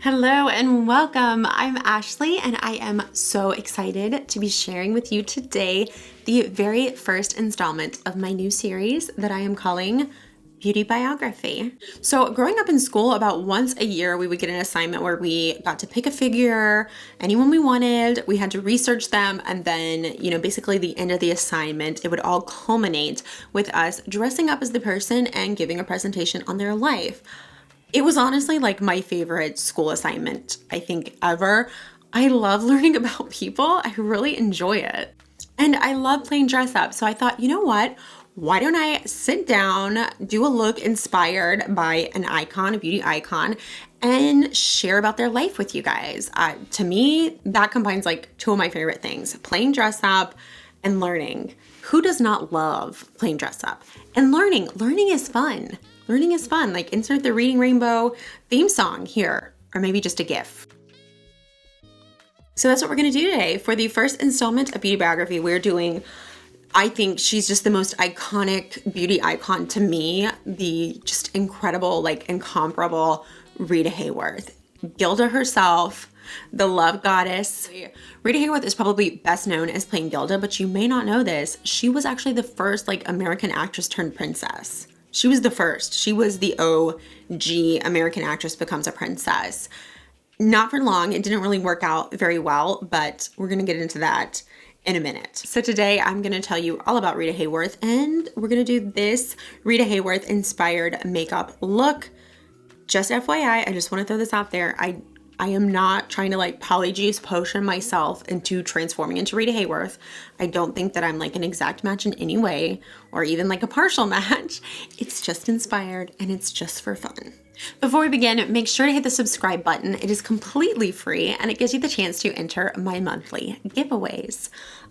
Hello and welcome. I'm Ashley and I am so excited to be sharing with you today the very first installment of my new series that I am calling Beauty Biography. So growing up in school, about once a year, we would get an assignment where we got to pick a figure, anyone we wanted, we had to research them, and then, basically the end of the assignment, it would all culminate with us dressing up as the person and giving a presentation on their life. It was honestly like my favorite school assignment, I think, ever. I love learning about people. I really enjoy it. And I love playing dress up. So I thought, you know what? Why don't I sit down, do a look inspired by an icon, a beauty icon, and share about their life with you guys? To me, that combines like two of my favorite things, playing dress up and learning. Who does not love playing dress up? And learning. Learning is fun. Learning is fun. Like insert the Reading Rainbow theme song here, or maybe just a GIF. So that's what we're going to do today. For the first installment of Beauty Biography, we're doing, I think she's just the most iconic beauty icon to me, the just incredible, like incomparable Rita Hayworth. Gilda herself, the love goddess. Rita Hayworth is probably best known as playing Gilda, but you may not know this. She was actually the first like American actress turned princess. She was the first. She was the OG American actress becomes a princess. Not for long. It didn't really work out very well, but we're going to get into that in a minute. So today I'm going to tell you all about Rita Hayworth, and we're going to do this Rita Hayworth inspired makeup look. Just FYI, I just want to throw this out there. I am not trying to like polyjuice potion myself into transforming into Rita Hayworth. I don't think that I'm like an exact match in any way or even like a partial match. It's just inspired and it's just for fun. Before we begin, make sure to hit the subscribe button. It is completely free and it gives you the chance to enter my monthly giveaways.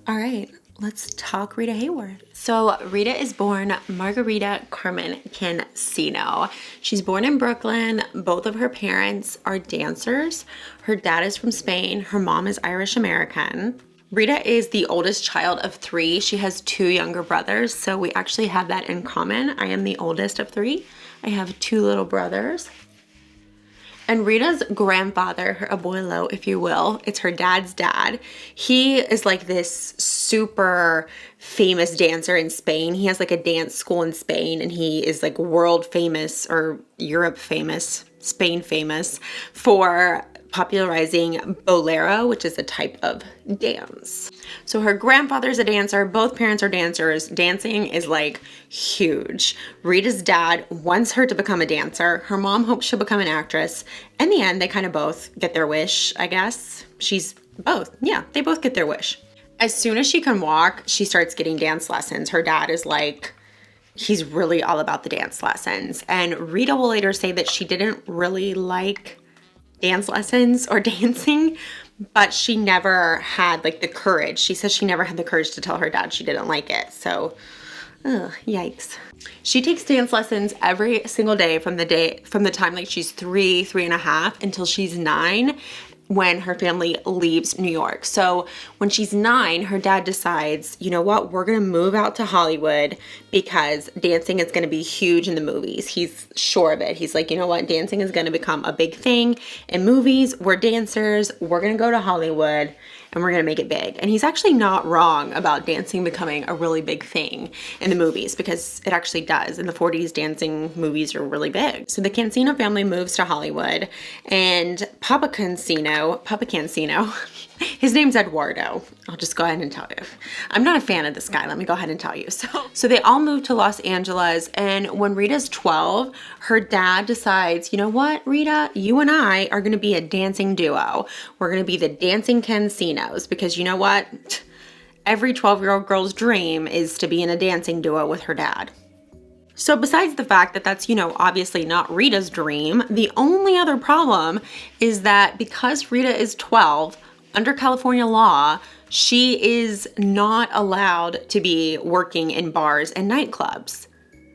All right, let's talk Rita Hayworth. So Rita is born Margarita Carmen Cancino. She's born in Brooklyn. Both of her parents are dancers. Her dad is from Spain. Her mom is Irish American. Rita is the oldest child of three. She has two younger brothers, so we actually have that in common. I am the oldest of three. I have two little brothers. And Rita's grandfather, her abuelo, if you will, it's her dad's dad. He is like this super famous dancer in Spain. He has like a dance school in Spain, and he is like world famous or Europe famous, Spain famous for popularizing bolero, which is a type of dance. So her grandfather's a dancer, both parents are dancers. Dancing is like huge. Rita's dad wants her to become a dancer. Her mom hopes she'll become an actress. In the end, they kind of both get their wish, I guess. She's both. Yeah, they both get their wish. As soon as she can walk, she starts getting dance lessons. Her dad is like, he's really all about the dance lessons. And Rita will later say that she didn't really like dance lessons or dancing, but she never had like the courage. She says she never had the courage to tell her dad she didn't like it. So, yikes. She takes dance lessons every single day from the time like she's three and a half until she's 9, when her family leaves New York. So when she's 9, her dad decides, you know what, we're gonna move out to Hollywood because dancing is gonna be huge in the movies. He's sure of it. He's like, you know what, dancing is gonna become a big thing in movies. We're dancers, we're gonna go to Hollywood and we're gonna make it big. And he's actually not wrong about dancing becoming a really big thing in the movies, because it actually does. In the 40s, dancing movies are really big. So the Cancino family moves to Hollywood, and Papa Cancino, his name's Eduardo. I'll just go ahead and tell you. I'm not a fan of this guy, let me go ahead and tell you. So they all moved to Los Angeles, and when Rita's 12, her dad decides, you know what, Rita, you and I are gonna be a dancing duo. We're gonna be the dancing Cancinos, because you know what? Every 12-year-old girl's dream is to be in a dancing duo with her dad. So besides the fact that that's, obviously not Rita's dream, the only other problem is that because Rita is 12, under California law, she is not allowed to be working in bars and nightclubs,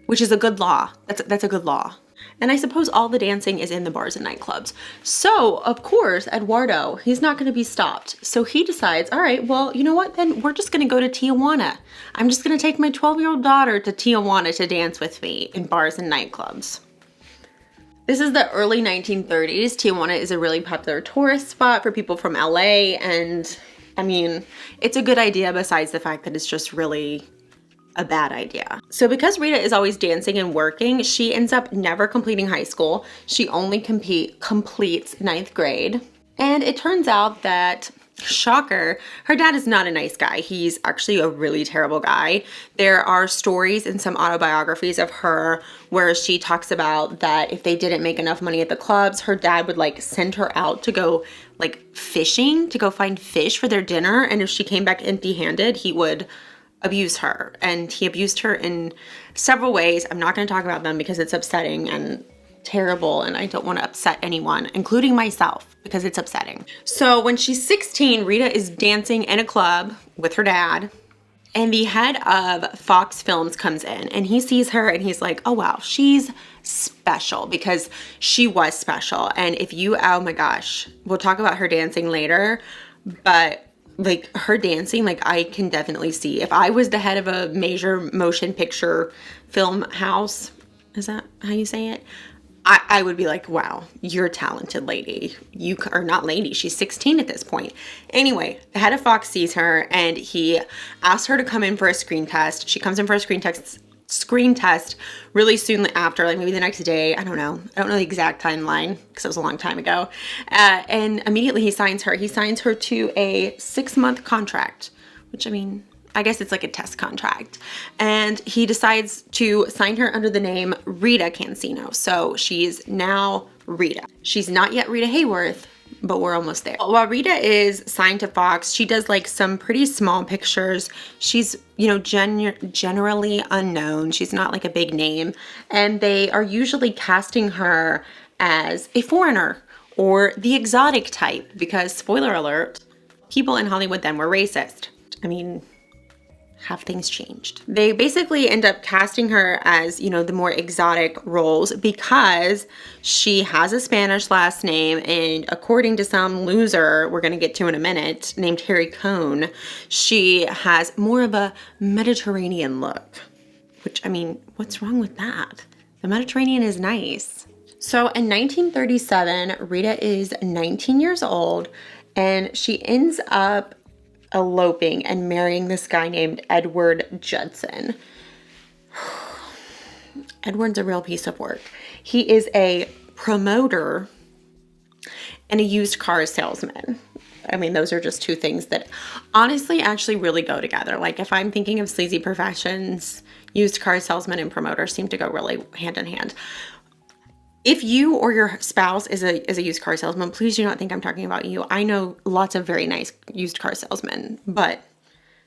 which is a good law. That's a good law. And I suppose all the dancing is in the bars and nightclubs. So, of course, Eduardo, he's not going to be stopped. So he decides, all right, well, you know what? Then we're just going to go to Tijuana. I'm just going to take my 12-year-old daughter to Tijuana to dance with me in bars and nightclubs. This is the early 1930s. Tijuana is a really popular tourist spot for people from LA, and I mean, it's a good idea besides the fact that it's just really a bad idea. So because Rita is always dancing and working, she ends up never completing high school. She only completes ninth grade. And it turns out that, shocker, her dad is not a nice guy. He's actually a really terrible guy. There are stories in some autobiographies of her where she talks about that if they didn't make enough money at the clubs, her dad would like send her out to go like fishing, to go find fish for their dinner. And if she came back empty-handed, he would abuse her. And he abused her in several ways. I'm not going to talk about them because it's upsetting and terrible, and I don't want to upset anyone, including myself, because it's upsetting. So when she's 16, Rita is dancing in a club with her dad, and the head of Fox Films comes in, and he sees her and he's like, oh wow, she's special, because she was special. And if you, oh my gosh, we'll talk about her dancing later, but like her dancing, like I can definitely see if I was the head of a major motion picture film house, is that how you say it? I would be like, wow, you're a talented lady. You are not lady. She's 16 at this point. Anyway, the head of Fox sees her and he asks her to come in for a screen test. She comes in for a screen test really soon after, like maybe the next day. I don't know the exact timeline because it was a long time ago. And immediately he signs her. He signs her to a 6-month contract, which I mean, I guess it's like a test contract. And he decides to sign her under the name Rita Cancino. So she's now Rita. She's not yet Rita Hayworth, but we're almost there. While Rita is signed to Fox, she does like some pretty small pictures. She's, you know, generally unknown. She's not like a big name. And they are usually casting her as a foreigner or the exotic type because, spoiler alert, people in Hollywood then were racist. I mean, have things changed? They basically end up casting her as, you know, the more exotic roles because she has a Spanish last name, and according to some loser we're going to get to in a minute named Harry Cohn, she has more of a Mediterranean look, which, I mean, what's wrong with that? The Mediterranean is nice. So in 1937, Rita is 19 years old, and she ends up eloping and marrying this guy named Edward Judson. Edward's a real piece of work. He is a promoter and a used car salesman. I mean, those are just two things that honestly actually really go together. Like if I'm thinking of sleazy professions, used car salesman and promoter seem to go really hand in hand. If you or your spouse is a used car salesman, please do not think I'm talking about you. I know lots of very nice used car salesmen, but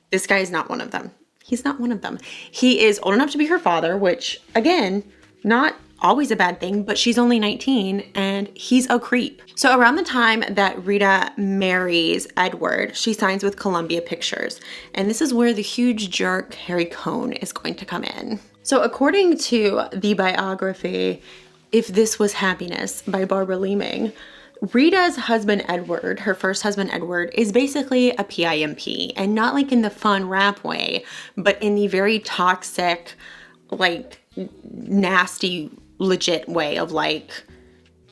this guy is not one of them. He's not one of them. He is old enough to be her father, which, again, not always a bad thing, but she's only 19 and he's a creep. So around the time that Rita marries Edward, she signs with Columbia Pictures. And this is where the huge jerk Harry Cohn is going to come in. So according to the biography, If This Was Happiness by Barbara Leeming, Rita's husband Edward, her first husband Edward, is basically a PIMP, and not like in the fun rap way, but in the very toxic, like nasty, legit way of like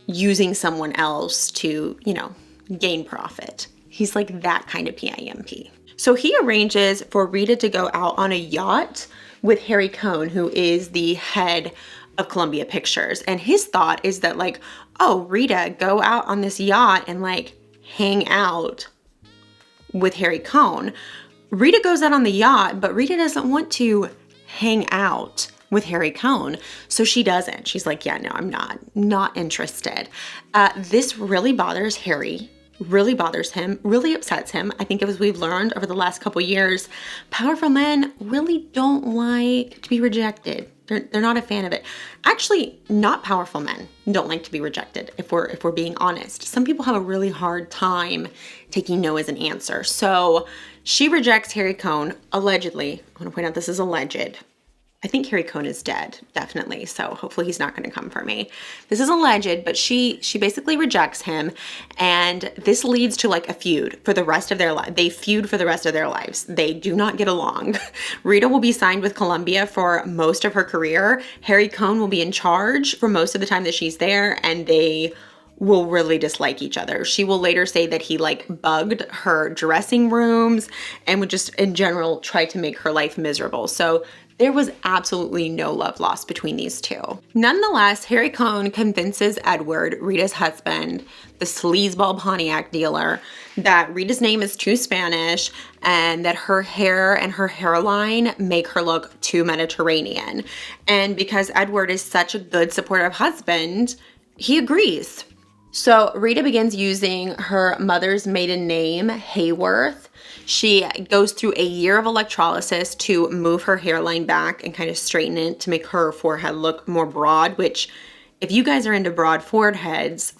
using someone else to, you know, gain profit. He's like that kind of PIMP. So he arranges for Rita to go out on a yacht with Harry Cohn, who is the head of Columbia Pictures. And his thought is that like, oh, Rita, go out on this yacht and like hang out with Harry Cohn. Rita goes out on the yacht, but Rita doesn't want to hang out with Harry Cohn. So she doesn't. She's like, yeah, no, I'm not interested. This really bothers Harry, really bothers him, really upsets him. I think as we've learned over the last couple years, powerful men really don't like to be rejected. They're not a fan of it. Actually, not powerful men don't like to be rejected, if we're being honest. Some people have a really hard time taking no as an answer. So she rejects Harry Cohn, allegedly. I want to point out this is alleged. I think Harry Cohn is dead, definitely. So hopefully he's not going to come for me. This is alleged, but she basically rejects him. And this leads to like a feud for the rest of their life. They feud for the rest of their lives. They do not get along. Rita will be signed with Columbia for most of her career. Harry Cohn will be in charge for most of the time that she's there. And they will really dislike each other. She will later say that he like bugged her dressing rooms and would just in general try to make her life miserable. So there was absolutely no love lost between these two. Nonetheless, Harry Cohn convinces Edward, Rita's husband, the sleazeball Pontiac dealer, that Rita's name is too Spanish and that her hair and her hairline make her look too Mediterranean. And because Edward is such a good, supportive husband, he agrees. So Rita begins using her mother's maiden name, Hayworth. She goes through a year of electrolysis to move her hairline back and kind of straighten it to make her forehead look more broad, which if you guys are into broad foreheads,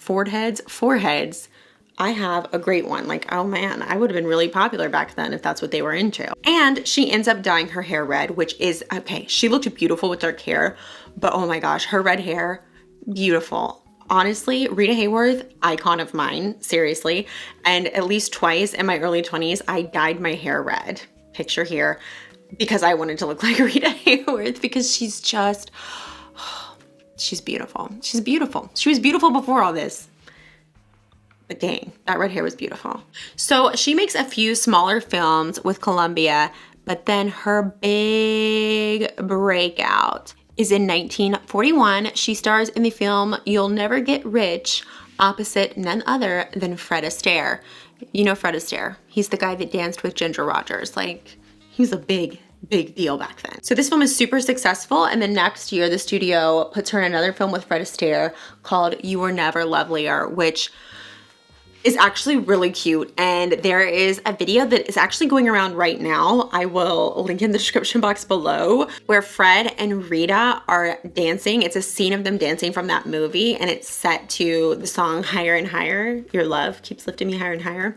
I have a great one. Like, oh man, I would have been really popular back then if that's what they were into. And she ends up dyeing her hair red, which is, okay, she looked beautiful with dark hair, but oh my gosh, her red hair, beautiful. Honestly, Rita Hayworth, icon of mine, seriously. And at least twice in my early 20s, I dyed my hair red, picture here, because I wanted to look like Rita Hayworth because she's just, she's beautiful. She's beautiful. She was beautiful before all this. But dang, that red hair was beautiful. So she makes a few smaller films with Columbia, but then her big breakout is in 1941. She stars in the film You'll Never Get Rich opposite none other than Fred Astaire. You know Fred Astaire. He's the guy that danced with Ginger Rogers. Like, he was a big deal back then. So this film is super successful, and the next year the studio puts her in another film with Fred Astaire called You Were Never Lovelier, which is actually really cute. And there is a video that is actually going around right now. I will link in the description box below, where Fred and Rita are dancing. It's a scene of them dancing from that movie, and it's set to the song Higher and Higher. Your love keeps lifting me higher and higher.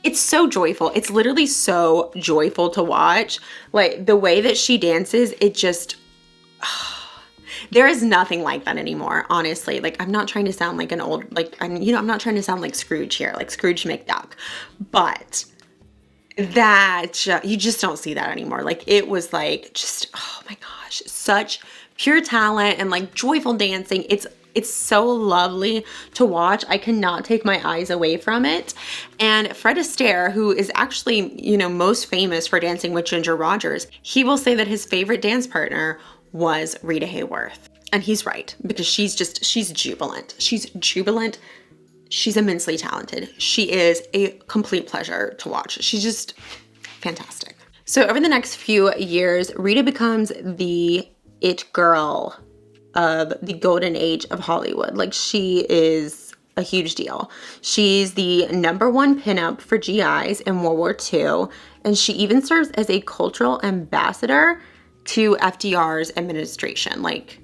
It's so joyful. It's literally so joyful to watch. Like the way that she dances, it just, there is nothing like that anymore, honestly. Like, I'm not trying to sound like an old, like, I'm not trying to sound like Scrooge here, like Scrooge McDuck, but that, you just don't see that anymore. Like, it was like, just, oh my gosh, such pure talent and like joyful dancing. It's so lovely to watch. I cannot take my eyes away from it. And Fred Astaire, who is actually, you know, most famous for dancing with Ginger Rogers, he will say that his favorite dance partner was Rita Hayworth. And he's right, because she's jubilant. She's jubilant. She's immensely talented. She is a complete pleasure to watch. She's just fantastic. So over the next few years, Rita becomes the it girl of the golden age of Hollywood. Like, she is a huge deal. She's the #1 pinup for GIs in World War II, and she even serves as a cultural ambassador to FDR's administration. Like,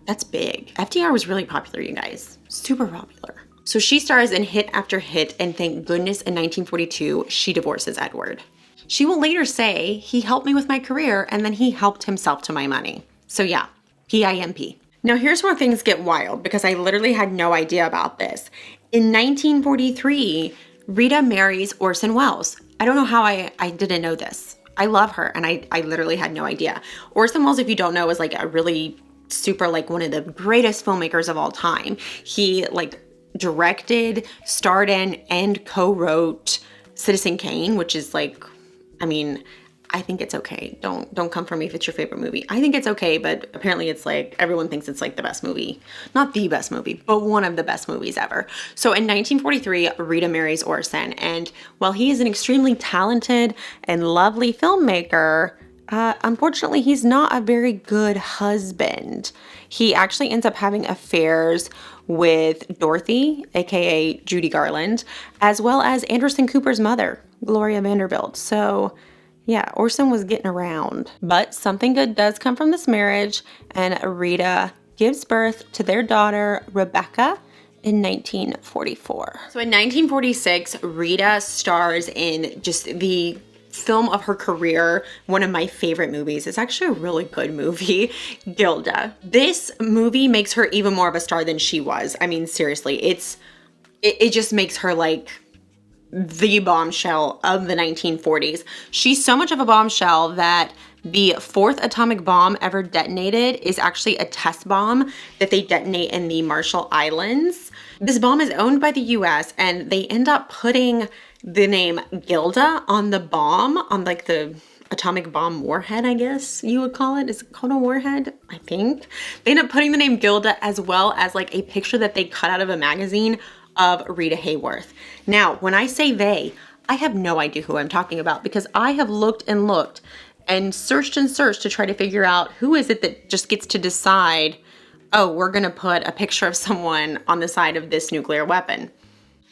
that's big. FDR was really popular, you guys. Super popular. So she stars in hit after hit, and thank goodness in 1942, she divorces Edward. She will later say, he helped me with my career, and then he helped himself to my money. So yeah, PIMP. Now here's where things get wild, because I literally had no idea about this. In 1943, Rita marries Orson Welles. I don't know how I didn't know this. I love her, and I literally had no idea. Orson Welles, if you don't know, is like a really super, like one of the greatest filmmakers of all time. He like directed, starred in, and co-wrote Citizen Kane, which is like, I mean, I think it's okay. Don't come for me if it's your favorite movie. I think it's okay, but apparently it's like, everyone thinks it's like the best movie. Not the best movie, but one of the best movies ever. So in 1943, Rita marries Orson, and while he is an extremely talented and lovely filmmaker, unfortunately, he's not a very good husband. He actually ends up having affairs with Dorothy, aka Judy Garland, as well as Anderson Cooper's mother, Gloria Vanderbilt. So yeah, Orson was getting around. But something good does come from this marriage, and Rita gives birth to their daughter, Rebecca, in 1944. So in 1946, Rita stars in just the film of her career, one of my favorite movies. It's actually a really good movie, Gilda. This movie makes her even more of a star than she was. I mean, seriously, it just makes her like the bombshell of the 1940s. She's so much of a bombshell that the fourth atomic bomb ever detonated is actually a test bomb that they detonate in the Marshall Islands. This bomb is owned by the US, and they end up putting the name Gilda on the bomb, on like the atomic bomb warhead, I guess you would call it. Is it called a warhead? I think. They end up putting the name Gilda as well as like a picture that they cut out of a magazine of Rita Hayworth. Now, when I say they, I have no idea who I'm talking about because I have looked and searched to try to figure out who is it that just gets to decide, oh, we're gonna put a picture of someone on the side of this nuclear weapon.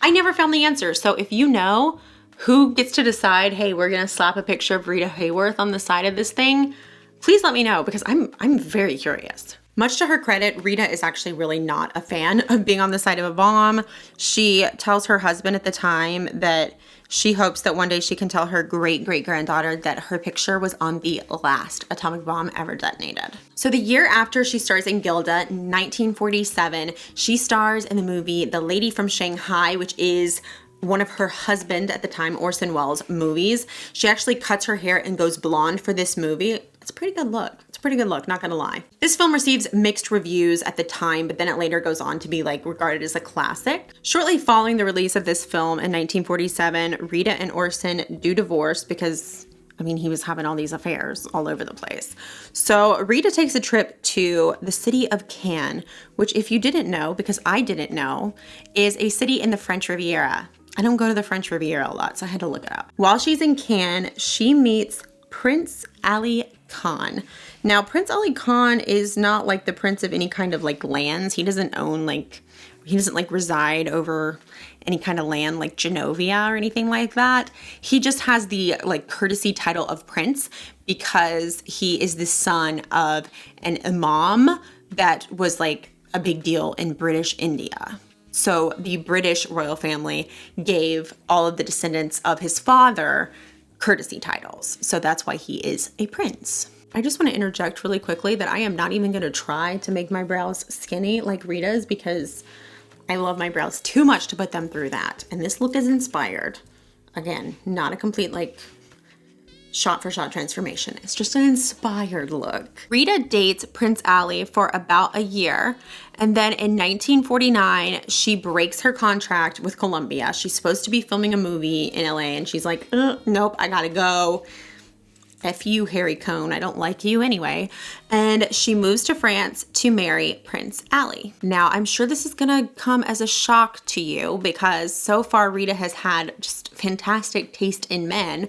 I never found the answer. So if you know who gets to decide, hey, we're gonna slap a picture of Rita Hayworth on the side of this thing, please let me know because I'm very curious. Much to her credit, Rita is actually really not a fan of being on the side of a bomb. She tells her husband at the time that she hopes that one day she can tell her great-great-granddaughter that her picture was on the last atomic bomb ever detonated. So the year after she stars in Gilda, 1947, she stars in the movie The Lady from Shanghai, which is one of her husband at the time, Orson Welles' movies. She actually cuts her hair and goes blonde for this movie. It's a pretty good look. Pretty good look, not gonna lie. This film receives mixed reviews at the time, but then it later goes on to be like regarded as a classic. Shortly following the release of this film in 1947, Rita and Orson do divorce because, I mean, he was having all these affairs all over the place. So Rita takes a trip to the city of Cannes, which if you didn't know, because I didn't know, is a city in the French Riviera. I don't go to the French Riviera a lot, so I had to look it up. While she's in Cannes, she meets Prince Ali Khan. Now, Prince Ali Khan is not like the prince of any kind of like lands. He doesn't own he doesn't like reside over any kind of land like Genovia or anything like that. He just has the like courtesy title of prince because he is the son of an imam that was like a big deal in British India. So the British royal family gave all of the descendants of his father courtesy titles. So that's why he is a prince. I just want to interject really quickly that I am not even going to try to make my brows skinny like Rita's because I love my brows too much to put them through that. And this look is inspired. Again, not a complete like shot for shot transformation. It's just an inspired look. Rita dates Prince Ali for about a year. And then in 1949, she breaks her contract with Columbia. She's supposed to be filming a movie in LA and she's like, nope, I gotta go. F you, Harry Cohn, I don't like you anyway. And she moves to France to marry Prince Ali. Now, I'm sure this is gonna come as a shock to you because so far Rita has had just fantastic taste in men.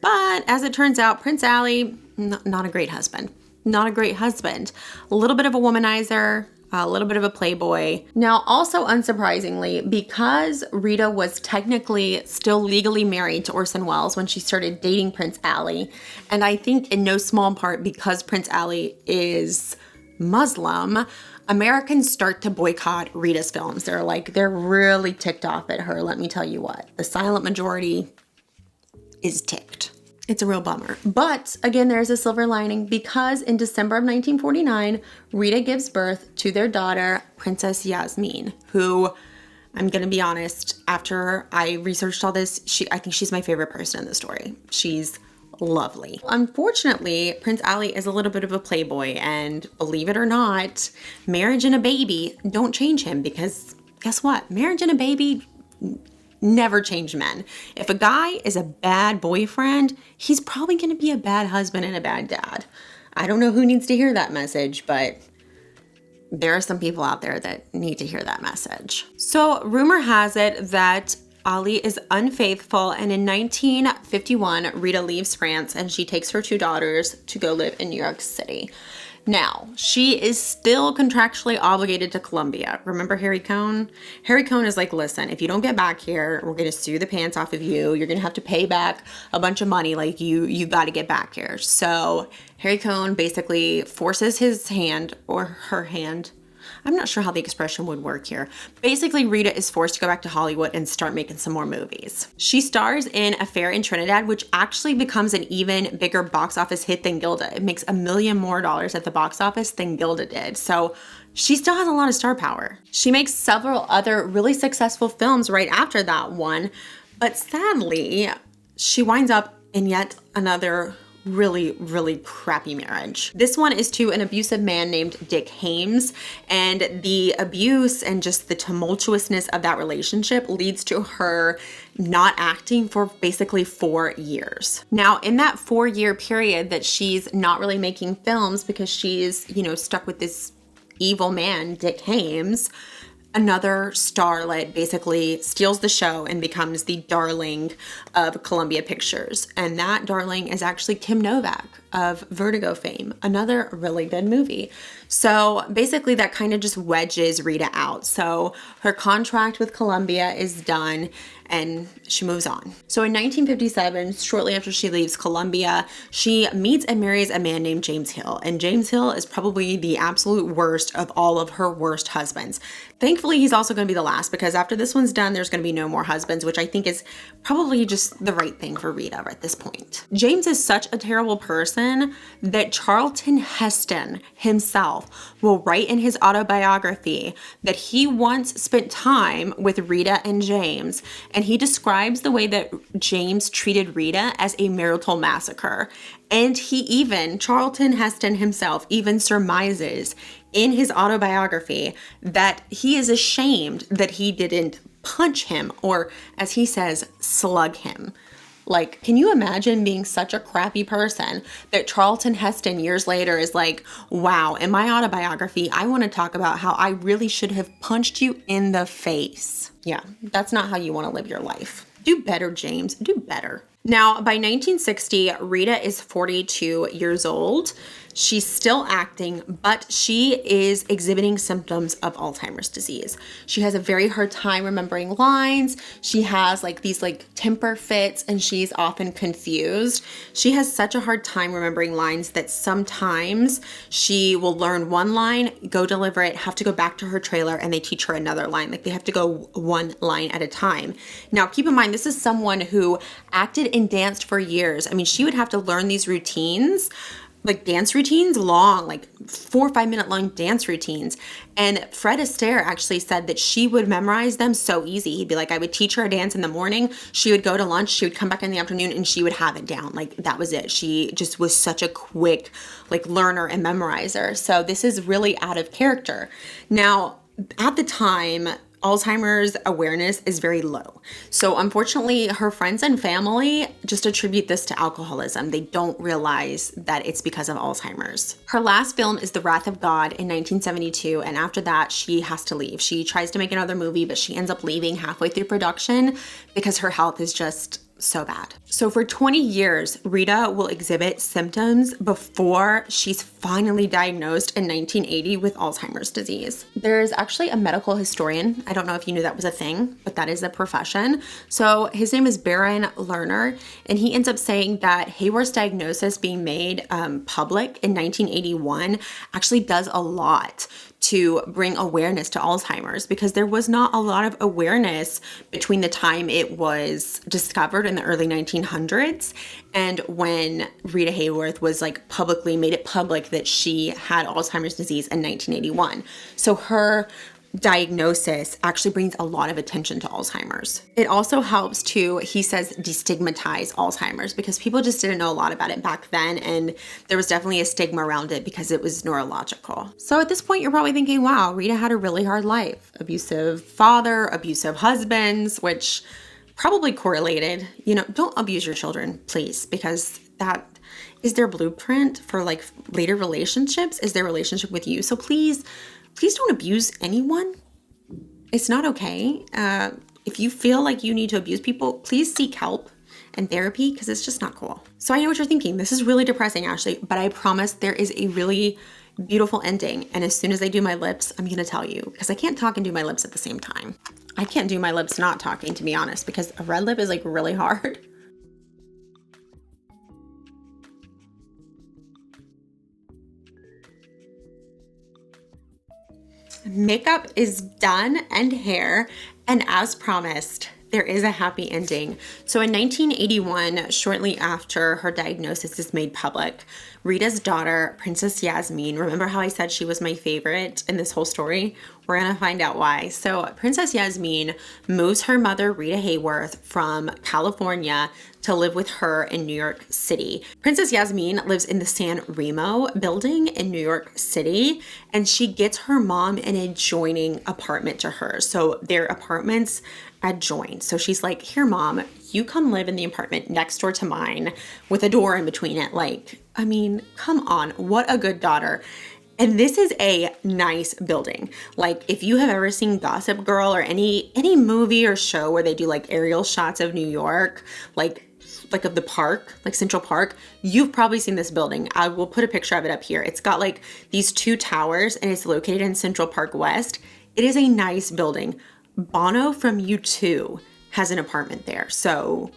But as it turns out, Prince Ali, not a great husband. Not a great husband. A little bit of a womanizer, a little bit of a playboy. Now, also unsurprisingly, because Rita was technically still legally married to Orson Welles when she started dating Prince Ali, and I think in no small part because Prince Ali is Muslim, Americans start to boycott Rita's films. They're really ticked off at her, let me tell you what. The silent majority is ticked. It's a real bummer. But again, there's a silver lining because in December of 1949, Rita gives birth to their daughter, Princess Yasmin, who, I'm gonna be honest, after I researched all this, I think she's my favorite person in the story. She's lovely. Unfortunately, Prince Ali is a little bit of a playboy, and believe it or not, marriage and a baby don't change him because guess what? Marriage and a baby never change men. If a guy is a bad boyfriend, he's probably going to be a bad husband and a bad dad. I don't know who needs to hear that message, but there are some people out there that need to hear that message. So rumor has it that Ali is unfaithful, and in 1951, Rita leaves France and she takes her two daughters to go live in New York City. Now, she is still contractually obligated to Columbia. Remember Harry Cohn? Harry Cohn is like, listen, if you don't get back here, we're going to sue the pants off of you. You're going to have to pay back a bunch of money. Like, you got to get back here. So Harry Cohn basically forces his hand, or her hand, I'm not sure how the expression would work here. Basically, Rita is forced to go back to Hollywood and start making some more movies. She stars in Affair in Trinidad, which actually becomes an even bigger box office hit than Gilda. It makes $1 million more at the box office than Gilda did. So she still has a lot of star power. She makes several other really successful films right after that one, but sadly, she winds up in yet another really crappy marriage. This one is to an abusive man named Dick Hames, and the abuse and just the tumultuousness of that relationship leads to her not acting for basically 4 years. Now, in that 4-year period that she's not really making films because she's, stuck with this evil man, Dick Hames, another starlet basically steals the show and becomes the darling of Columbia Pictures. And that darling is actually Kim Novak of Vertigo fame, another really good movie. So basically that kind of just wedges Rita out. So her contract with Columbia is done and she moves on. So in 1957, shortly after she leaves Columbia, she meets and marries a man named James Hill. And James Hill is probably the absolute worst of all of her worst husbands. Thankfully, he's also going to be the last, because after this one's done, there's going to be no more husbands, which I think is probably just the right thing for Rita at this point. James is such a terrible person that Charlton Heston himself will write in his autobiography that he once spent time with Rita and James, and he describes the way that James treated Rita as a marital massacre. And Charlton Heston himself even surmises in his autobiography that he is ashamed that he didn't punch him, or as he says, slug him. Like, can you imagine being such a crappy person that Charlton Heston years later is like, wow, in my autobiography, I want to talk about how I really should have punched you in the face. Yeah, that's not how you want to live your life. Do better, James. Do better. Now, by 1960, Rita is 42 years old. She's still acting, but she is exhibiting symptoms of Alzheimer's disease. She has a very hard time remembering lines. She has these temper fits, and she's often confused. She has such a hard time remembering lines that sometimes she will learn one line, go deliver it, have to go back to her trailer, and they teach her another line. They have to go one line at a time. Now, keep in mind, this is someone who acted and danced for years. I mean, she would have to learn these routines, dance routines, long, 4 or 5 minute long dance routines. And Fred Astaire actually said that she would memorize them so easy. He'd be like, I would teach her a dance in the morning. She would go to lunch. She would come back in the afternoon and she would have it down. That was it. She just was such a quick, learner and memorizer. So this is really out of character. Now, at the time, Alzheimer's awareness is very low. So unfortunately, her friends and family just attribute this to alcoholism. They don't realize that it's because of Alzheimer's. Her last film is The Wrath of God in 1972, and after that, she has to leave. She tries to make another movie, but she ends up leaving halfway through production because her health is just so bad. So for 20 years, Rita will exhibit symptoms before she's finally diagnosed in 1980 with Alzheimer's disease. There's actually a medical historian. I don't know if you knew that was a thing, but that is a profession. So his name is Baron Lerner, and he ends up saying that Hayworth's diagnosis being made public in 1981 actually does a lot to bring awareness to Alzheimer's, because there was not a lot of awareness between the time it was discovered in the early 1900s and when Rita Hayworth was publicly made it public that she had Alzheimer's disease in 1981. So her diagnosis actually brings a lot of attention to Alzheimer's. It also helps to, he says, destigmatize Alzheimer's, because people just didn't know a lot about it back then, and there was definitely a stigma around it because it was neurological. So at this point, you're probably thinking, wow, Rita had a really hard life. Abusive father, abusive husbands, which probably correlated. Don't abuse your children, please, because that is their blueprint for later relationships, is their relationship with you. So please don't abuse anyone. It's not okay. If you feel like you need to abuse people, please seek help and therapy, because it's just not cool. So I know what you're thinking. This is really depressing, Ashley, but I promise there is a really beautiful ending. And as soon as I do my lips, I'm going to tell you, because I can't talk and do my lips at the same time. I can't do my lips not talking, to be honest, because a red lip is really hard. makeup is done and hair, and as promised, there is a happy ending. So in 1981, shortly after her diagnosis is made public, Rita's daughter, Princess Yasmin, remember how I said she was my favorite in this whole story? We're gonna find out why. So Princess Yasmin moves her mother, Rita Hayworth, from California to live with her in New York City. Princess Yasmin lives in the San Remo building in New York City, and she gets her mom an adjoining apartment to her. So their apartments adjoin. So she's like, here, mom, you come live in the apartment next door to mine with a door in between it. Like, I mean, come on, what a good daughter. And this is a nice building. Like, if you have ever seen Gossip Girl or any movie or show where they do like aerial shots of New York, like of the park, like Central Park, you've probably seen this building. I will put a picture of it up here. It's got like these 2 towers and it's located in Central Park West. It is a nice building. Bono from U2 has an apartment there. So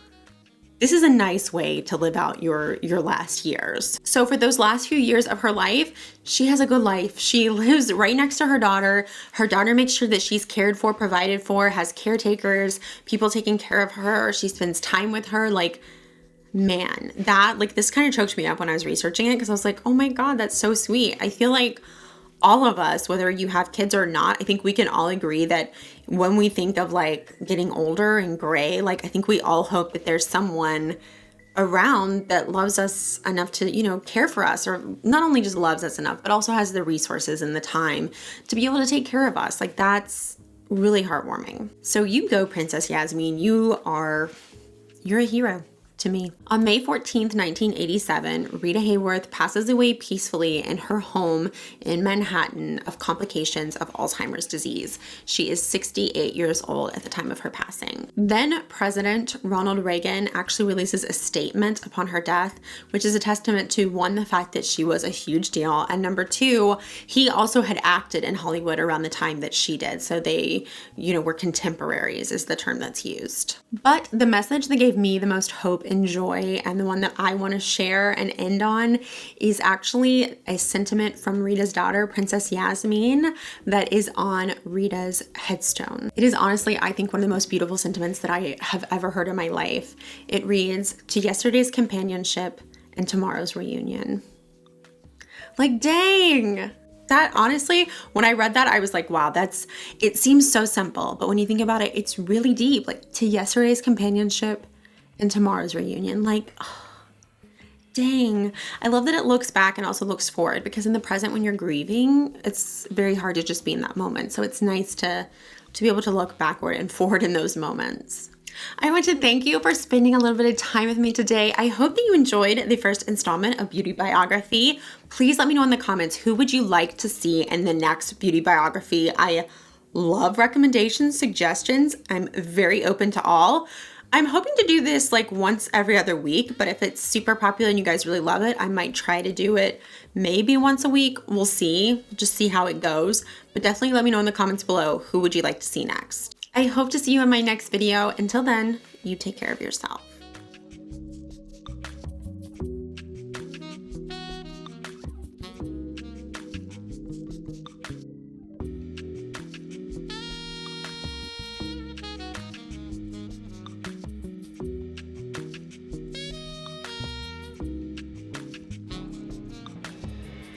this is a nice way to live out your last years. So for those last few years of her life, she has a good life. She lives right next to her daughter. Her daughter makes sure that she's cared for, provided for, has caretakers, people taking care of her. She spends time with her. Like, man, that, like, this kind of choked me up when I was researching it because I was like, oh my God, that's so sweet. I feel like all of us, whether you have kids or not, I think we can all agree that when we think of like getting older and gray, like I think we all hope that there's someone around that loves us enough to, you know, care for us, or not only just loves us enough, but also has the resources and the time to be able to take care of us. Like, that's really heartwarming. So you go, Princess Yasmin. You're a hero to me. On May 14th, 1987, Rita Hayworth passes away peacefully in her home in Manhattan of complications of Alzheimer's disease. She is 68 years old at the time of her passing. Then President Ronald Reagan actually releases a statement upon her death, which is a testament to, one, the fact that she was a huge deal, and number 2, he also had acted in Hollywood around the time that she did. So they, you know, were contemporaries is the term that's used. But the message that gave me the most hope and joy, and the one that I want to share and end on, is actually a sentiment from Rita's daughter, Princess Yasmin, that is on Rita's headstone. It is honestly, I think, one of the most beautiful sentiments that I have ever heard in my life. It reads, "To yesterday's companionship and tomorrow's reunion." Like, dang. That, honestly, when I read that, I was like, wow, it seems so simple, but when you think about it, it's really deep. Like, to yesterday's companionship and tomorrow's reunion. Like, oh, dang. I love that it looks back and also looks forward, because in the present, when you're grieving, it's very hard to just be in that moment. So it's nice to be able to look backward and forward in those moments. I want to thank you for spending a little bit of time with me today. I hope that you enjoyed the first installment of Beauty Biography. Please let me know in the comments, who would you like to see in the next Beauty Biography? I love recommendations, suggestions. I'm very open to all. I'm hoping to do this like once every other week, but if it's super popular and you guys really love it, I might try to do it maybe once a week. We'll see, just see how it goes. But definitely let me know in the comments below, who would you like to see next? I hope to see you in my next video. Until then, you take care of yourself.